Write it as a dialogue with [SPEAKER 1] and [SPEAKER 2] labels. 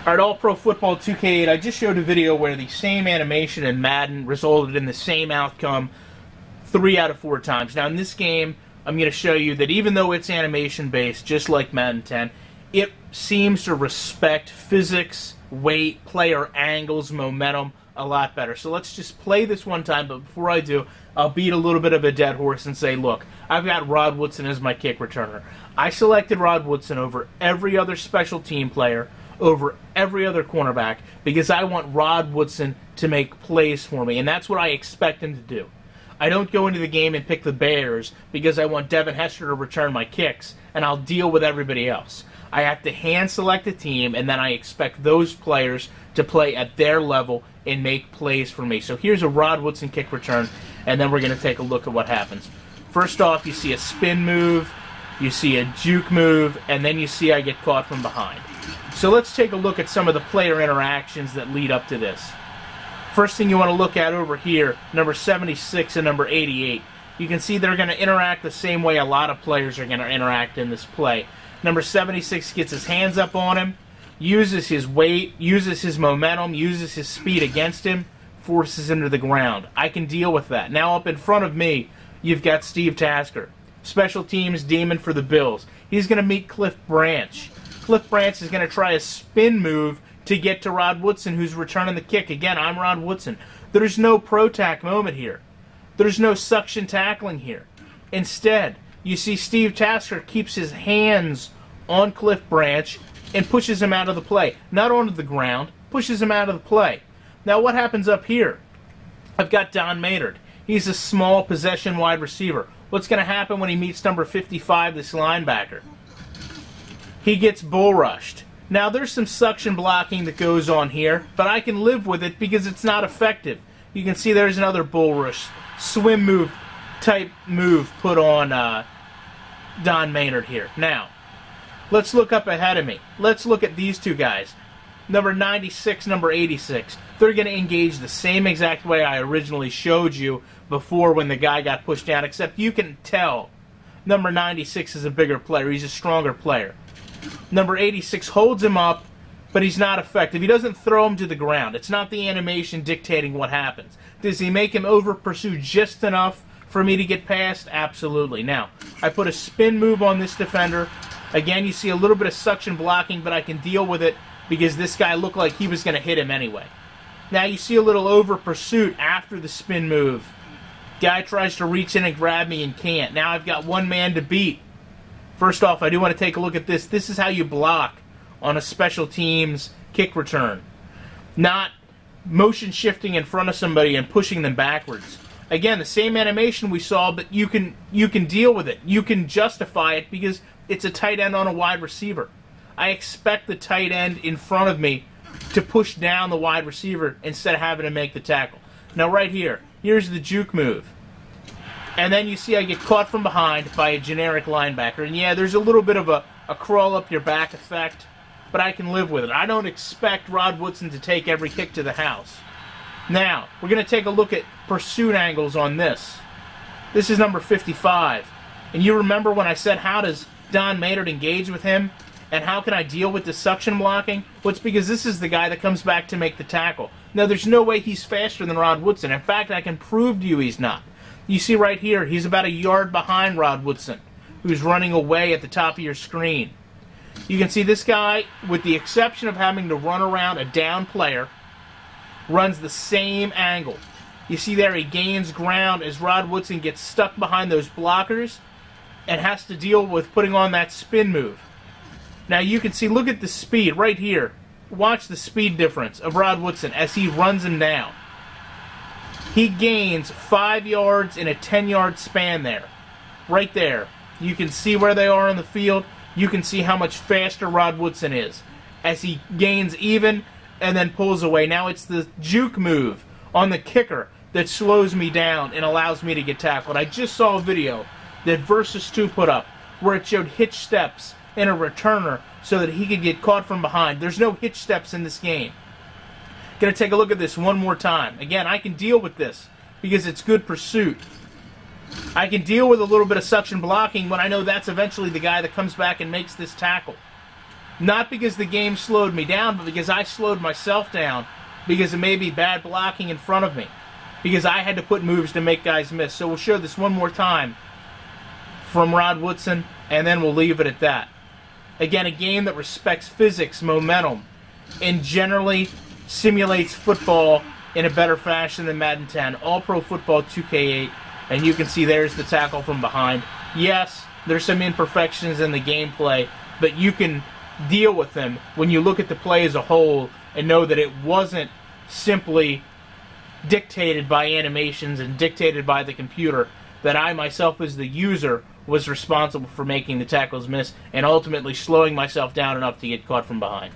[SPEAKER 1] Alright, All Pro Football 2K8, I just showed a video where the same animation in Madden resulted in the same outcome 3 out of 4 times. Now in this game, I'm going to show you that even though it's animation-based, just like Madden 10, it seems to respect physics, weight, player angles, momentum a lot better. So let's just play this one time, but before I do, I'll beat a little bit of a dead horse and say, look, I've got Rod Woodson as my kick returner. I selected Rod Woodson over every other special team player, over every other cornerback, because I want Rod Woodson to make plays for me, and that's what I expect him to do. I don't go into the game and pick the Bears because I want Devin Hester to return my kicks, and I'll deal with everybody else. I have to hand select a team, and then I expect those players to play at their level and make plays for me. So here's a Rod Woodson kick return, and then we're going to take a look at what happens. First off, you see a spin move, you see a juke move, and then you see I get caught from behind. So let's take a look at some of the player interactions that lead up to this. First thing you want to look at over here, number 76 and number 88. You can see they're going to interact the same way a lot of players are going to interact in this play. Number 76 gets his hands up on him, uses his weight, uses his momentum, uses his speed against him, forces him to the ground. I can deal with that. Now up in front of me, you've got Steve Tasker, special teams demon for the Bills. He's going to meet Cliff Branch. Cliff Branch is going to try a spin move to get to Rod Woodson, who's returning the kick. Again, I'm Rod Woodson. There's no pro-tack moment here. There's no suction tackling here. Instead, you see Steve Tasker keeps his hands on Cliff Branch and pushes him out of the play. Not onto the ground, pushes him out of the play. Now what happens up here? I've got Don Maynard. He's a small possession wide receiver. What's going to happen when he meets number 55, this linebacker? He gets bull rushed. Now there's some suction blocking that goes on here, but I can live with it because it's not effective. You can see there's another bull rush, swim move type move put on Don Maynard here. Now, let's look up ahead of me. Let's look at these two guys. Number 96, number 86. They're going to engage the same exact way I originally showed you before when the guy got pushed down, except you can tell number 96 is a bigger player. He's a stronger player. Number 86 holds him up, but he's not effective. He doesn't throw him to the ground. It's not the animation dictating what happens. Does he make him over-pursue just enough for me to get past? Absolutely. Now, I put a spin move on this defender. Again, you see a little bit of suction blocking, but I can deal with it because this guy looked like he was going to hit him anyway. Now, you see a little over-pursuit after the spin move. Guy tries to reach in and grab me and can't. Now I've got one man to beat. First off, I do want to take a look at this. This is how you block on a special teams kick return. Not motion shifting in front of somebody and pushing them backwards. Again, the same animation we saw, but you can deal with it. You can justify it because it's a tight end on a wide receiver. I expect the tight end in front of me to push down the wide receiver instead of having to make the tackle. Now right here, here's the juke move. And then you see I get caught from behind by a generic linebacker. And yeah, there's a little bit of a crawl up your back effect, but I can live with it. I don't expect Rod Woodson to take every kick to the house. Now, we're going to take a look at pursuit angles on this. This is number 55. And you remember when I said, how does Don Maynard engage with him? And how can I deal with the suction blocking? Well, it's because this is the guy that comes back to make the tackle. Now, there's no way he's faster than Rod Woodson. In fact, I can prove to you he's not. You see right here, he's about a yard behind Rod Woodson, who's running away at the top of your screen. You can see this guy, with the exception of having to run around a down player, runs the same angle. You see there, he gains ground as Rod Woodson gets stuck behind those blockers and has to deal with putting on that spin move. Now you can see, look at the speed right here. Watch the speed difference of Rod Woodson as he runs him down. He gains 5 yards in a 10-yard span there. Right there. You can see where they are on the field. You can see how much faster Rod Woodson is as he gains even and then pulls away. Now it's the juke move on the kicker that slows me down and allows me to get tackled. I just saw a video that Versus 2 put up where it showed hitch steps in a returner so that he could get caught from behind. There's no hitch steps in this game. Going to take a look at this one more time. Again, I can deal with this because it's good pursuit. I can deal with a little bit of suction blocking when I know that's eventually the guy that comes back and makes this tackle. Not because the game slowed me down, but because I slowed myself down. Because it may be bad blocking in front of me. Because I had to put moves to make guys miss. So we'll show this one more time from Rod Woodson, and then we'll leave it at that. Again, a game that respects physics, momentum, and generally simulates football in a better fashion than Madden 10. All-Pro Football 2K8, and you can see there's the tackle from behind. Yes, there's some imperfections in the gameplay, but you can deal with them when you look at the play as a whole and know that it wasn't simply dictated by animations and dictated by the computer, that I myself as the user was responsible for making the tackles miss and ultimately slowing myself down enough to get caught from behind.